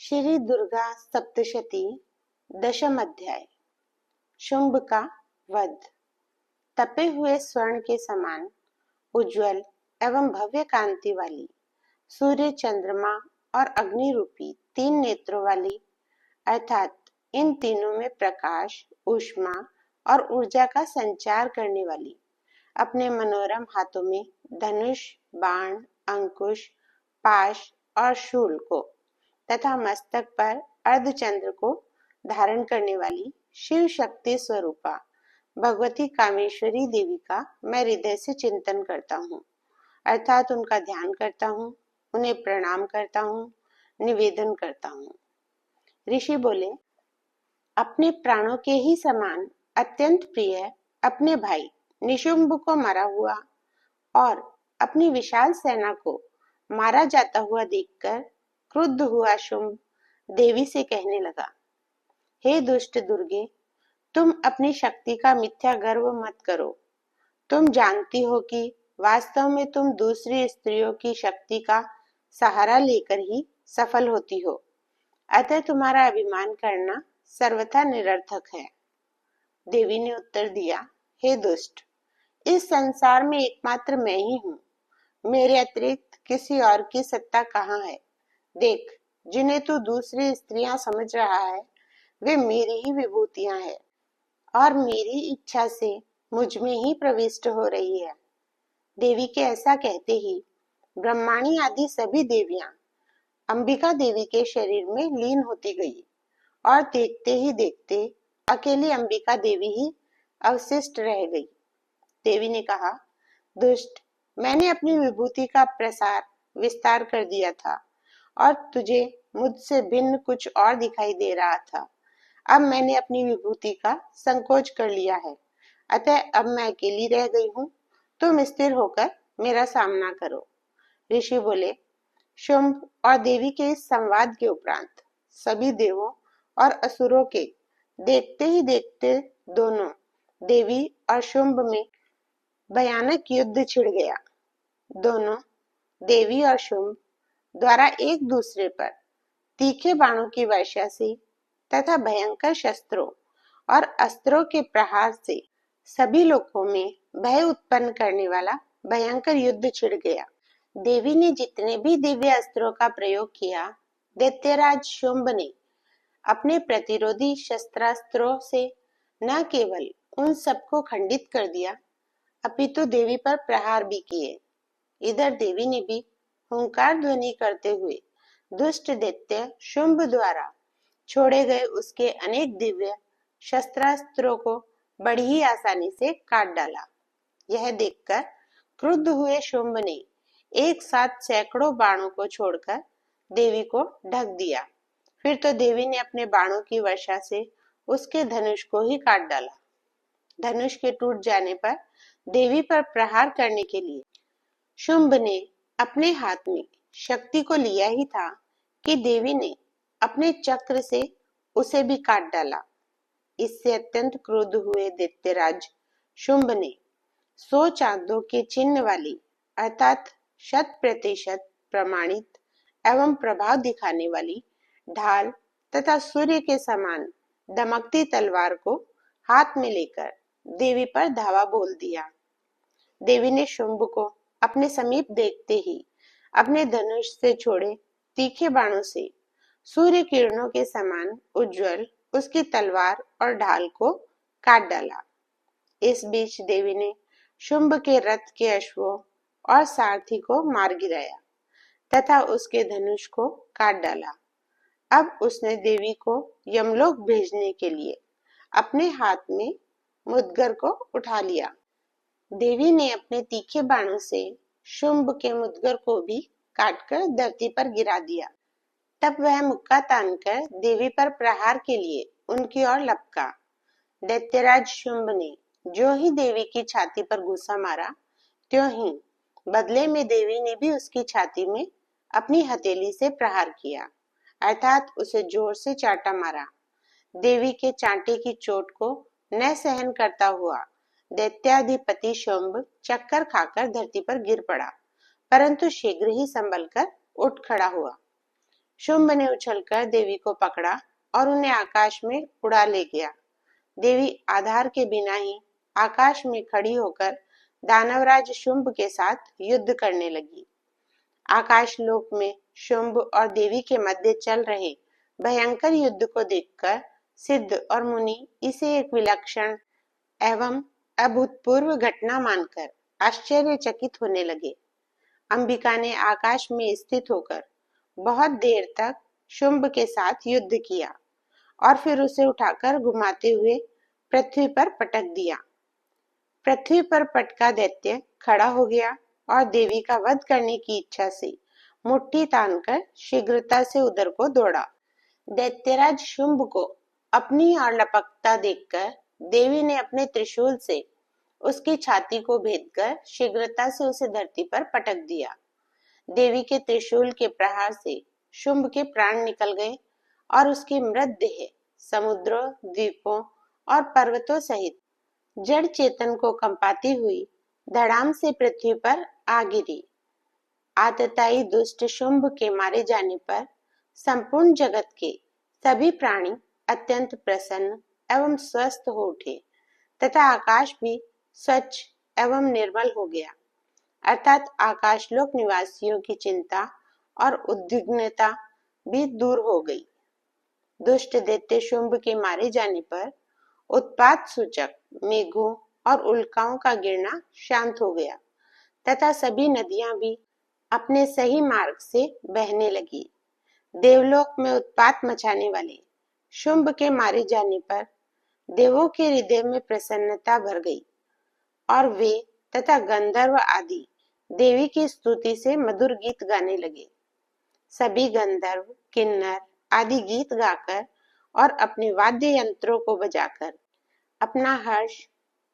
श्री दुर्गा सप्तशती दशम अध्याय। शुंभ का वध। तपे हुए स्वर्ण के समान उज्जवल एवं भव्य कांति वाली सूर्य, चंद्रमा और अग्नि रूपी 3 नेत्रों वाली अर्थात इन तीनों में प्रकाश, ऊष्मा और ऊर्जा का संचार करने वाली अपने मनोरम हाथों में धनुष, बाण, अंकुश, पाश और शूल को तथा मस्तक पर अर्धचंद्र को धारण करने वाली शिव शक्ति स्वरूपा भगवती कामेश्वरी देवी का मैं हृदय से चिंतन करता हूँ, अर्थात उनका ध्यान करता हूँ, उन्हें प्रणाम करता हूँ, निवेदन करता हूँ। ऋषि बोले, अपने प्राणों के ही समान अत्यंत प्रिय अपने भाई निशुंभ को मरा हुआ और अपनी विशाल सेना को मारा जाता हुआ देखकर क्रुद्ध हुआ शुंभ देवी से कहने लगा, हे दुष्ट दुर्गे, तुम अपनी शक्ति का मिथ्या गर्व मत करो। तुम जानती हो कि वास्तव में तुम दूसरी स्त्रियों की शक्ति का सहारा लेकर ही सफल होती हो, अतः तुम्हारा अभिमान करना सर्वथा निरर्थक है। देवी ने उत्तर दिया, हे दुष्ट, इस संसार में एकमात्र मैं ही हूँ। मेरे अतिरिक्त किसी और की सत्ता कहाँ है? देख, जिन्हें तू दूसरी स्त्रियां समझ रहा है वे मेरी ही विभूतियां हैं और मेरी इच्छा से मुझ में ही प्रविष्ट हो रही है। देवी के ऐसा कहते ही ब्रह्माणी आदि सभी देवियां अंबिका देवी के शरीर में लीन होती गई और देखते ही देखते अकेली अंबिका देवी ही अवशिष्ट रह गई। देवी ने कहा, दुष्ट, मैंने अपनी विभूति का प्रसार विस्तार कर दिया था और तुझे मुझसे भिन्न कुछ और दिखाई दे रहा था। अब मैंने अपनी विभूति का संकोच कर लिया है, अतः अब मैं अकेली रह गई हूँ। तुम स्थिर होकर मेरा सामना करो। ऋषि बोले, शुंभ और देवी के इस संवाद के उपरांत सभी देवों और असुरों के देखते ही देखते दोनों देवी और शुंभ में भयानक युद्ध छिड़ गया। दोनों देवी और शुंभ द्वारा एक दूसरे पर तीखे बाणों की वर्षा से तथा भयंकर शस्त्रों और अस्त्रों के प्रहार से सभी लोगों में भय उत्पन्न करने वाला भयंकर युद्ध छिड़ गया। देवी ने जितने भी दिव्य अस्त्रों का प्रयोग किया, दैत्यराज शुंभ ने अपने प्रतिरोधी शस्त्रास्त्रों से न केवल उन सबको खंडित कर दिया, अपितु देवी पर प्रहार भी किए। इधर देवी ने भी हुंकार ध्वनि करते हुए दुष्ट दैत्य शुंभ द्वारा छोड़े गए उसके अनेक दिव्य शस्त्रास्त्रों को बड़ी ही आसानी से काट डाला। यह देखकर क्रुद्ध हुए शुंभ ने एक साथ सैकड़ों बाणों को छोड़कर देवी को ढक दिया। फिर तो देवी ने अपने बाणों की वर्षा से उसके धनुष को ही काट डाला। धनुष के टूट जाने पर देवी पर प्रहार करने के लिए शुंभ ने अपने हाथ में शक्ति को लिया ही था कि देवी ने अपने चक्र से उसे भी काट डाला। इससे अत्यंत क्रुद्ध हुए दैत्यराज शुंभ ने 100 चांदों के चिन्ह वाली अर्थात 100% प्रमाणित एवं प्रभाव दिखाने वाली ढाल तथा सूर्य के समान दमकती तलवार को हाथ में लेकर देवी पर धावा बोल दिया। देवी ने शुंभ को अपने समीप देखते ही अपने धनुष से छोड़े तीखे बाणों से सूर्य किरणों के समान उज्जवल उसकी तलवार और ढाल को काट डाला। इस बीच देवी ने शुंभ के रथ के अश्वों और सारथी को मार गिराया तथा उसके धनुष को काट डाला। अब उसने देवी को यमलोक भेजने के लिए अपने हाथ में मुद्गर को उठा लिया। देवी ने अपने तीखे बाणों से शुंभ के मुद्गर को भी काटकर धरती पर गिरा दिया। तब वह मुक्का तानकर देवी पर प्रहार के लिए उनकी ओर लपका। दैत्यराज शुंभ ने जो ही देवी की छाती पर घूसा मारा, त्यों ही बदले में देवी ने भी उसकी छाती में अपनी हथेली से प्रहार किया, अर्थात उसे जोर से चांटा मारा। देवी के चांटे की चोट को न सहन करता हुआ दैत्याधिपति शुंभ चक्कर खाकर धरती पर गिर पड़ा, परंतु शीघ्र ही संभल कर उठ खड़ा हुआ। शुंभ ने उछलकर देवी को पकड़ा और उन्हें आकाश में उड़ा ले गया। देवी आधार के बिना ही आकाश में खड़ी होकर दानवराज शुंभ के साथ युद्ध करने लगी। आकाश लोक में शुंभ और देवी के मध्य चल रहे भयंकर युद्ध को देखकर सिद्ध और मुनि इसे एक विलक्षण एवं अभूतपूर्व घटना मानकर आश्चर्यचकित होने लगे। अंबिका ने आकाश में स्थित होकर बहुत देर तक शुंभ के साथ युद्ध किया और फिर उसे उठाकर घुमाते हुए पृथ्वी पर पटक दिया। पृथ्वी पर पटका दैत्य खड़ा हो गया और देवी का वध करने की इच्छा से मुट्ठी तानकर शीघ्रता से उधर को दौड़ा। दैत्यराज शुंभ को अपनी ओर लपकता देखकर देवी ने अपने त्रिशूल से उसकी छाती को भेदकर शीघ्रता से उसे धरती पर पटक दिया। देवी के त्रिशूल के प्रहार से शुंभ के प्राण निकल गए और उसकी मृत देह समुद्रों, द्वीपों और पर्वतों सहित जड़ चेतन को कंपाती हुई धड़ाम से पृथ्वी पर आ गिरी। आतताई दुष्ट शुंभ के मारे जाने पर संपूर्ण जगत के सभी प्राणी अत्यंत प्रसन्न एवं स्वस्थ हो उठे तथा आकाश भी स्वच्छ एवं निर्मल हो गया, अर्थात आकाशलोक निवासियों की चिंता और उद्विग्नता भी दूर हो गई। दुष्ट दैत्य शुंभ के मारे जाने पर उत्पात सूचक मेघों और उल्काओं का गिरना शांत हो गया तथा सभी नदियां भी अपने सही मार्ग से बहने लगी। देवलोक में उत्पात मचाने वाले शुंभ के मारे जाने पर देवों के हृदय में प्रसन्नता भर गई और वे तथा गंधर्व आदि देवी की स्तुति से मधुर गीत गाने लगे। सभी गंधर्व, किन्नर आदि गीत गाकर और अपने वाद्य यंत्रों को बजाकर अपना हर्ष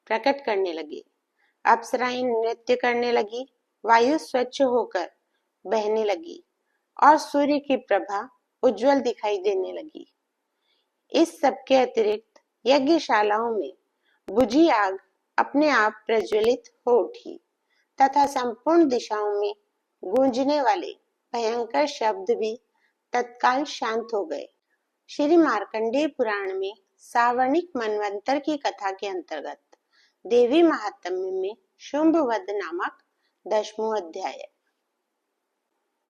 प्रकट करने लगे। अप्सराएं नृत्य करने लगी, वायु स्वच्छ होकर बहने लगी और सूर्य की प्रभा उज्जवल दिखाई देने लगी। इस सब के अतिरिक्त यज्ञशालाओं में बुझी आग अपने आप प्रज्वलित हो उठी तथा संपूर्ण दिशाओं में गूंजने वाले भयंकर शब्द भी तत्काल शांत हो गए। श्री मार्कंडेय पुराण में सावर्णिक मनवंतर की कथा के अंतर्गत देवी महात्म्य में शुंभ वध नामक 10वां अध्याय है।